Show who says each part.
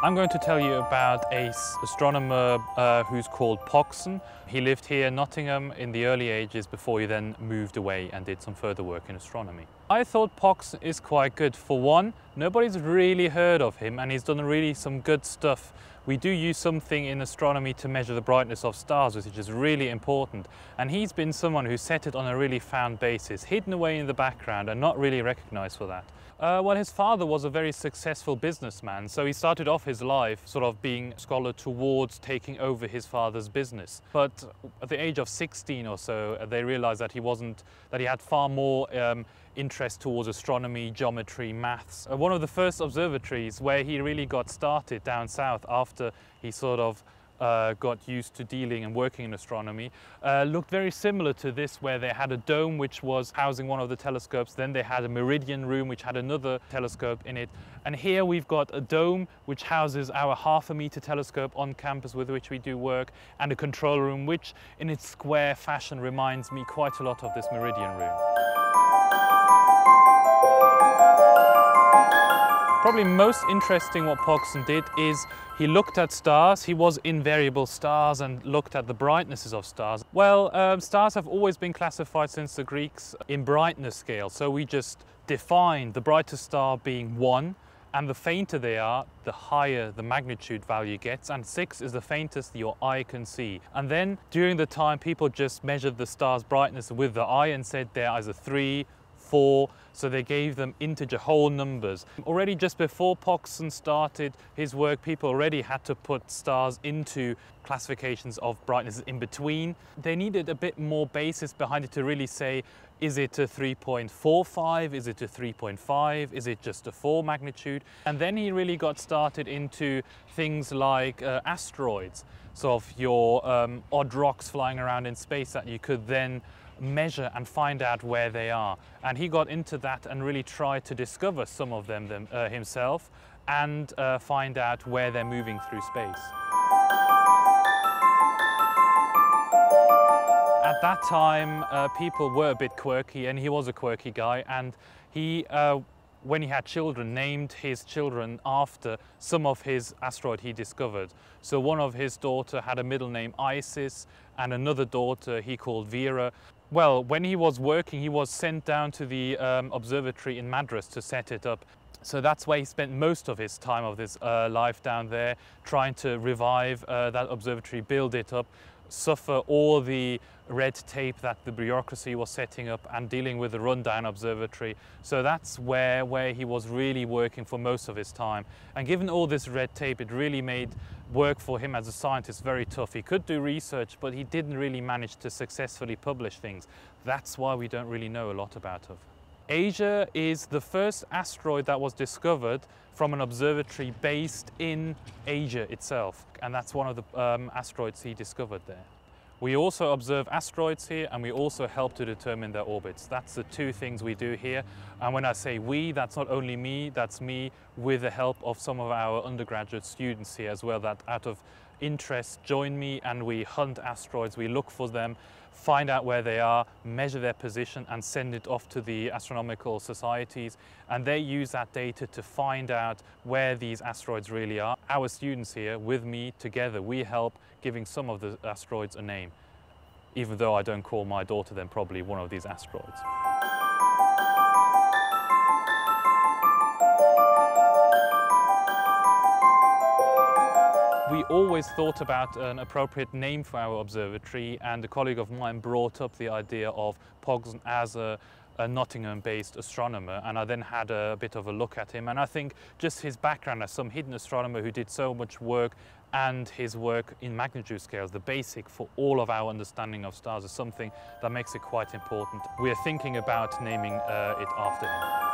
Speaker 1: I'm going to tell you about an astronomer who's called Pogson. He lived here in Nottingham in the early ages before he then moved away and did some further work in astronomy. I thought Pogson is quite good. For one, nobody's really heard of him and he's done really some good stuff. We do use something in astronomy to measure the brightness of stars, which is really important. And he's been someone who set it on a really found basis, hidden away in the background and not really recognized for that. Well, his father was a very successful businessman, so he started off his life sort of being a scholar towards taking over his father's business. But at the age of 16 or so, they realized that he had far more interest towards astronomy, geometry, maths. One of the first observatories where he really got started down south after he sort of got used to dealing and working in astronomy, looked very similar to this, where they had a dome which was housing one of the telescopes, then they had a meridian room which had another telescope in it, and here we've got a dome which houses our half-a-meter telescope on campus with which we do work, and a control room which in its square fashion reminds me quite a lot of this meridian room. Probably most interesting what Pogson did is he looked at stars. He was in variable stars and looked at the brightnesses of stars. Well, stars have always been classified since the Greeks in brightness scale. So we just define the brightest star being 1, and the fainter they are, the higher the magnitude value gets, and 6 is the faintest your eye can see. And then during the time, people just measured the star's brightness with the eye and said they're either 3, 4, so they gave them integer whole numbers. Already just before Pogson started his work, people already had to put stars into classifications of brightnesses in between. They needed a bit more basis behind it to really say, is it a 3.45, is it a 3.5, is it just a 4 magnitude? And then he really got started into things like asteroids, so of your odd rocks flying around in space that you could then measure and find out where they are. And he got into that and really tried to discover some of them himself and find out where they're moving through space. At that time, people were a bit quirky, and he was a quirky guy, and he when he had children, named his children after some of his asteroid he discovered. So one of his daughter had a middle name Isis, and another daughter he called Vera. Well, when he was working, he was sent down to the observatory in Madras to set it up. So that's where he spent most of his time of his life down there, trying to revive that observatory, build it up, suffer all the red tape that the bureaucracy was setting up and dealing with the rundown observatory. So that's where he was really working for most of his time. And given all this red tape, it really made work for him as a scientist very tough. He could do research, but he didn't really manage to successfully publish things. That's why we don't really know a lot about it. Asia is the first asteroid that was discovered from an observatory based in Asia itself, and that's one of the asteroids he discovered there. We also observe asteroids here, and we also help to determine their orbits. That's the two things we do here. And when I say we, that's not only me, that's me with the help of some of our undergraduate students here as well, that out of interest join me, and we hunt asteroids, we look for them, find out where they are, measure their position and send it off to the astronomical societies, and they use that data to find out where these asteroids really are. Our students here with me together, we help giving some of the asteroids a name, even though I don't call my daughter then probably one of these asteroids. We always thought about an appropriate name for our observatory, and a colleague of mine brought up the idea of Pogson as a Nottingham-based astronomer, and I then had a bit of a look at him, and I think just his background as some hidden astronomer who did so much work, and his work in magnitude scales, the basic for all of our understanding of stars, is something that makes it quite important. We are thinking about naming it after him.